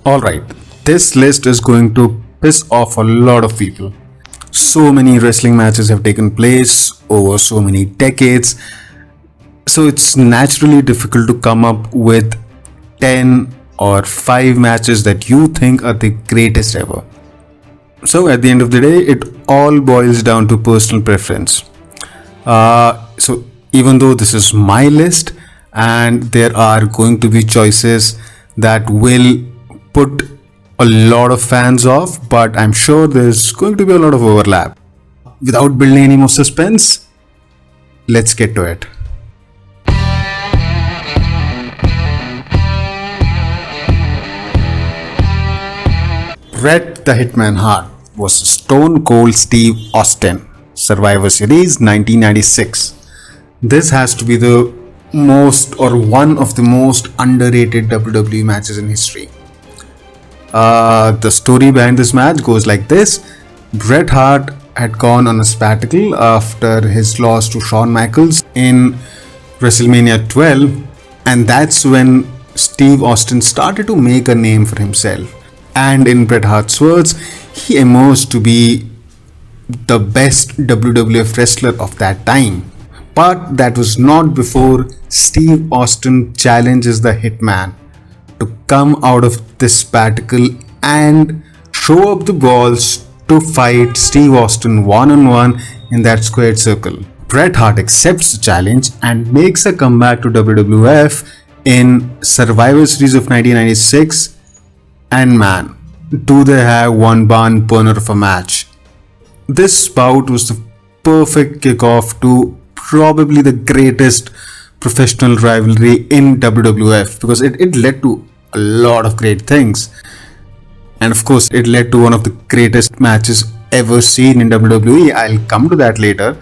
Alright, this list is going to piss off a lot of people. So many wrestling matches have taken place over so many decades, so it's naturally difficult to come up with 10 or 5 matches that you think are the greatest ever. So at the end of the day, it all boils down to personal preference. So even though this is my list and there are going to be choices that will put a lot of fans off, but I'm sure there's going to be a lot of overlap. Without building any more suspense, let's get to it. Bret the Hitman Hart versus Stone Cold Steve Austin, Survivor Series 1996. This has to be the most or one of the most underrated WWE matches in history. The story behind this match goes like this. Bret Hart had gone on a sabbatical after his loss to Shawn Michaels in WrestleMania 12, and that's when Steve Austin started to make a name for himself. And in Bret Hart's words, he emerged to be the best WWF wrestler of that time. But that was not before Steve Austin challenges the Hitman to come out of this sabbatical and show up the balls to fight Steve Austin one-on-one in that squared circle. Bret Hart accepts the challenge and makes a comeback to WWF in Survivor Series of 1996. And man, do they have one barn burner of a match. This bout was the perfect kickoff to probably the greatest professional rivalry in WWF, because it led to a lot of great things. And of course, it led to one of the greatest matches ever seen in WWE. I'll come to that later.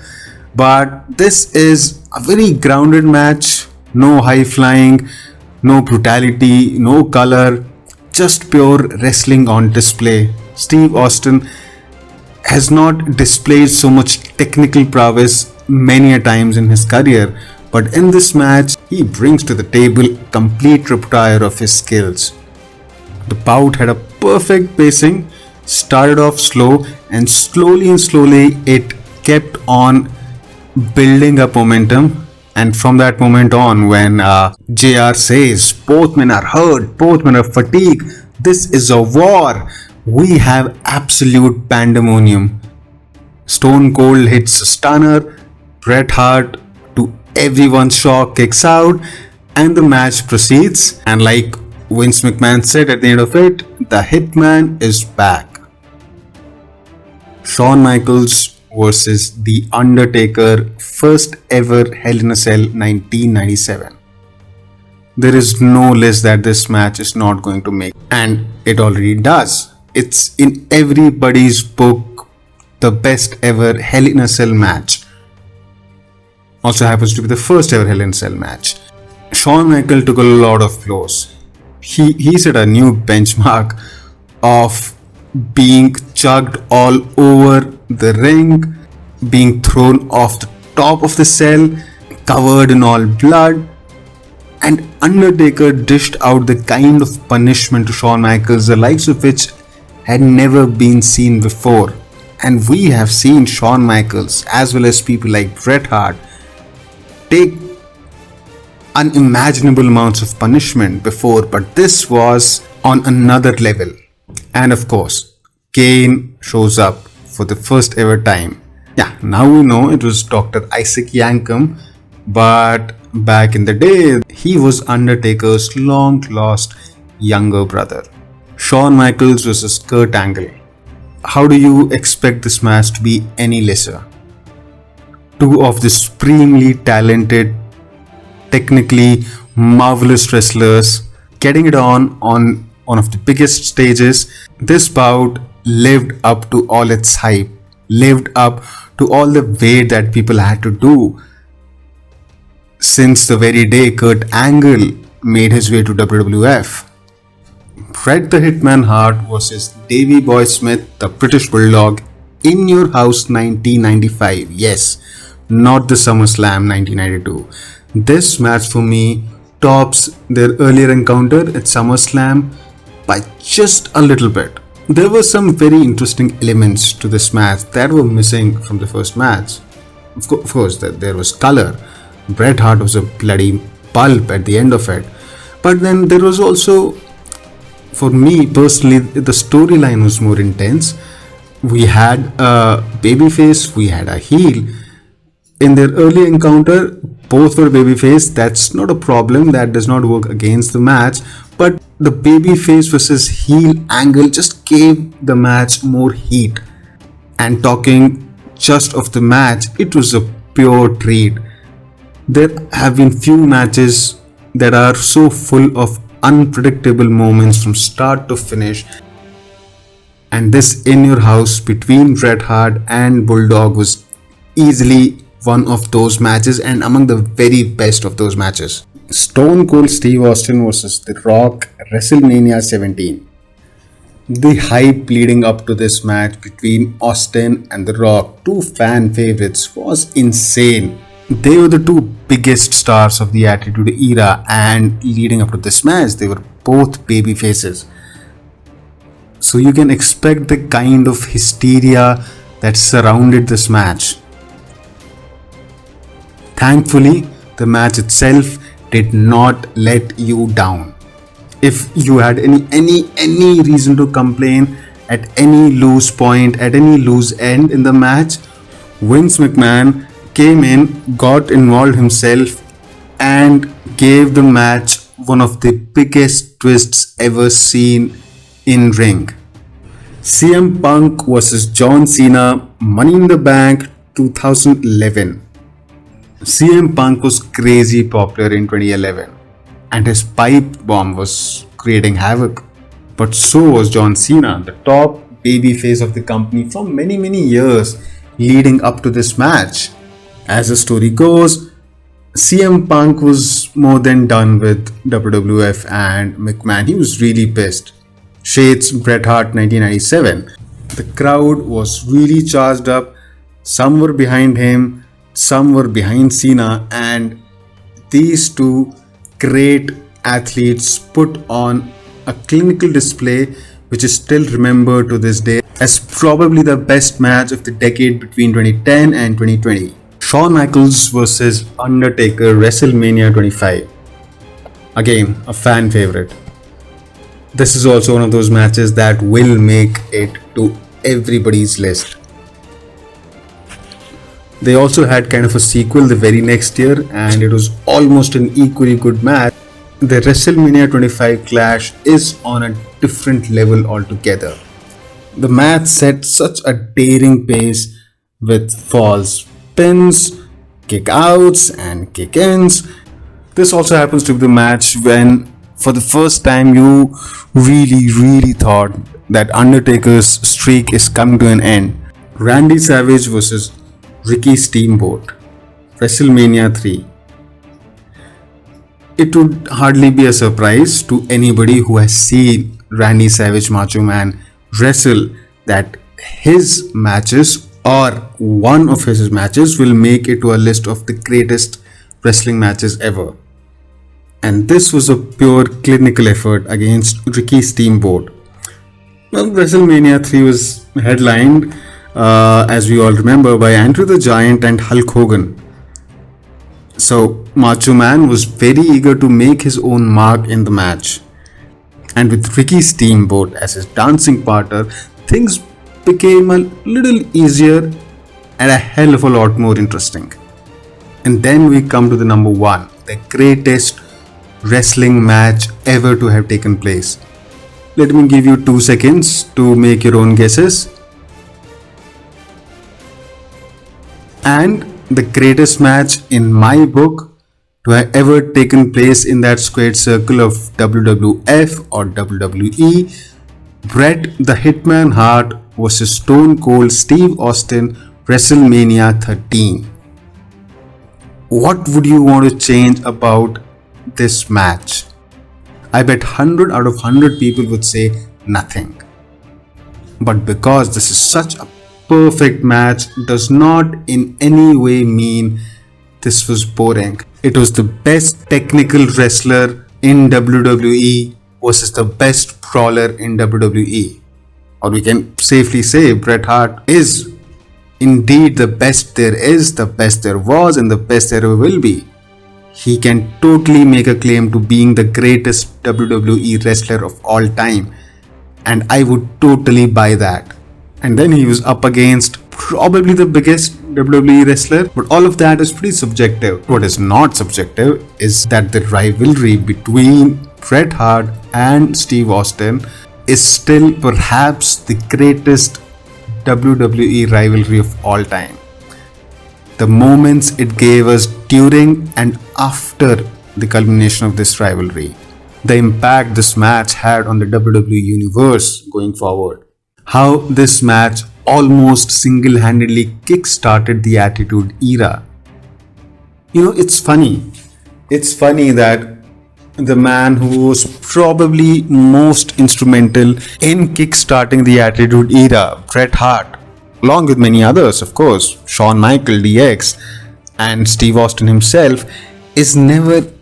But this is a very grounded match. No high flying, no brutality, no color. Just pure wrestling on display. Steve Austin has not displayed so much technical prowess many a times in his career, but in this match, he brings to the table complete repertoire of his skills. The bout had a perfect pacing, started off slow, and slowly it kept on building up momentum. And from that moment on, when JR says, both men are hurt, both men are fatigued, this is a war, we have absolute pandemonium. Stone Cold hits a stunner, Bret Hart, to everyone's shock, kicks out, and the match proceeds. And like Vince McMahon said at the end of it, the Hitman is back. Shawn Michaels versus The Undertaker, first ever Hell in a Cell 1997. There is no list that this match is not going to make, and it already does. It's in everybody's book, the best ever Hell in a Cell match. Also happens to be the first ever Hell in a Cell match. Shawn Michaels took a lot of blows. He set a new benchmark of being chugged all over the ring, being thrown off the top of the cell, covered in all blood, and Undertaker dished out the kind of punishment to Shawn Michaels, the likes of which had never been seen before. And we have seen Shawn Michaels, as well as people like Bret Hart, take unimaginable amounts of punishment before, but this was on another level. And of course, Kane shows up for the first ever time. Yeah, now we know it was Dr. Isaac Yankem, but back in the day, he was Undertaker's long lost younger brother. Shawn Michaels versus Kurt Angle. How do you expect this match to be any lesser? Two of the supremely talented, technically marvelous wrestlers getting it on one of the biggest stages. This bout lived up to all its hype, lived up to all the wait that people had to do since the very day Kurt Angle made his way to WWF. Bret the Hitman Hart versus Davey Boy Smith, the British Bulldog, in Your House 1995. Yes, not the SummerSlam 1992. This match for me tops their earlier encounter at SummerSlam by just a little bit. There were some very interesting elements to this match that were missing from the first match. Of course, there was color. Bret Hart was a bloody pulp at the end of it. But then there was also, for me personally, the storyline was more intense. We had a babyface, we had a heel. In their early encounter, both were babyface. That's not a problem, that does not work against the match. But the babyface versus heel angle just gave the match more heat. And talking just of the match, it was a pure treat. There have been few matches that are so full of unpredictable moments from start to finish, and this In Your House between Bret Hart and Bulldog was easily one of those matches and among the very best of those matches. Stone Cold Steve Austin versus The Rock, WrestleMania 17. The hype leading up to this match between Austin and The Rock, two fan favorites, was insane. They were the two biggest stars of the Attitude Era, and leading up to this match, they were both baby faces. So you can expect the kind of hysteria that surrounded this match. Thankfully, the match itself did not let you down. If you had any reason to complain at any loose point, at any loose end in the match, Vince McMahon came in, got involved himself, and gave the match one of the biggest twists ever seen in ring. CM Punk versus John Cena, Money in the Bank 2011. CM Punk was crazy popular in 2011, and his pipe bomb was creating havoc. But so was John Cena, the top babyface of the company for many years leading up to this match. As the story goes, CM Punk was more than done with WWF and McMahon. He was really pissed. Shades Bret Hart 1997. The crowd was really charged up. Some were behind him, some were behind Cena, and these two great athletes put on a clinical display which is still remembered to this day as probably the best match of the decade between 2010 and 2020. Shawn Michaels versus Undertaker, WrestleMania 25. Again, a fan favorite. This is also one of those matches that will make it to everybody's list. They also had kind of a sequel the very next year, and it was almost an equally good match. The WrestleMania 25 clash is on a different level altogether. The match set such a daring pace with falls, pins, kick-outs and kick-ins. This also happens to be the match when for the first time you really thought that Undertaker's streak is coming to an end. Randy Savage versus Ricky Steamboat, WrestleMania 3. It would hardly be a surprise to anybody who has seen Randy Savage Macho Man wrestle that his matches or one of his matches will make it to a list of the greatest wrestling matches ever. And this was a pure clinical effort against Ricky Steamboat. Well, WrestleMania 3 was headlined, as we all remember, by Andre the Giant and Hulk Hogan. So Macho Man was very eager to make his own mark in the match. And with Ricky Steamboat as his dancing partner, things became a little easier and a hell of a lot more interesting. And then we come to the number one, the greatest wrestling match ever to have taken place. Let me give you 2 seconds to make your own guesses. And the greatest match in my book to have ever taken place in that squared circle of WWF or WWE, Bret the Hitman Hart versus Stone Cold Steve Austin, WrestleMania 13. What would you want to change about this match? I bet 100 out of 100 people would say nothing. But because this is such a perfect match, does not in any way mean this was boring. It was the best technical wrestler in WWE versus the best brawler in WWE. Or we can safely say Bret Hart is indeed the best there is, the best there was, and the best there ever will be. He can totally make a claim to being the greatest WWE wrestler of all time, and I would totally buy that. And then he was up against probably the biggest WWE wrestler, but all of that is pretty subjective. What is not subjective is that the rivalry between Bret Hart and Steve Austin is still perhaps the greatest WWE rivalry of all time. The moments it gave us during and after the culmination of this rivalry, the impact this match had on the WWE universe going forward, how this match almost single-handedly kick-started the Attitude Era. You know, it's funny. It's funny that the man who was probably most instrumental in kick-starting the Attitude Era, Bret Hart, along with many others, of course, Shawn Michaels, DX, and Steve Austin himself, is never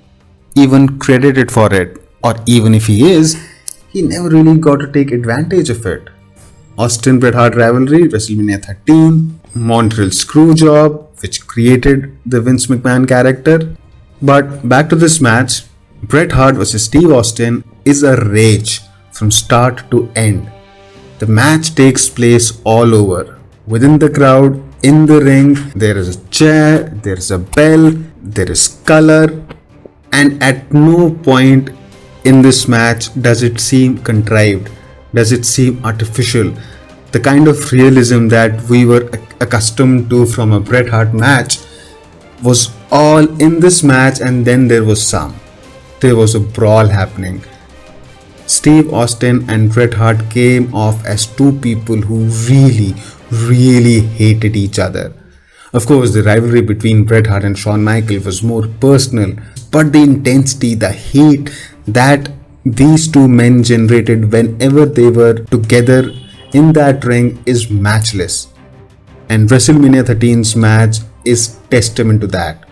even credited for it. Or even if he is, he never really got to take advantage of it. Austin Bret Hart rivalry, WrestleMania 13, Montreal Screwjob, which created the Vince McMahon character. But back to this match, Bret Hart vs Steve Austin is a rage from start to end. The match takes place all over. Within the crowd, in the ring, there is a chair, there is a bell, there is color, and at no point in this match does it seem contrived, does it seem artificial. The kind of realism that we were accustomed to from a Bret Hart match was all in this match, and then there was a brawl happening. Steve Austin and Bret Hart came off as two people who really hated each other. Of course, the rivalry between Bret Hart and Shawn Michaels was more personal, but the intensity, the hate that these two men generated whenever they were together in that ring is matchless. And WrestleMania 13's match is testament to that.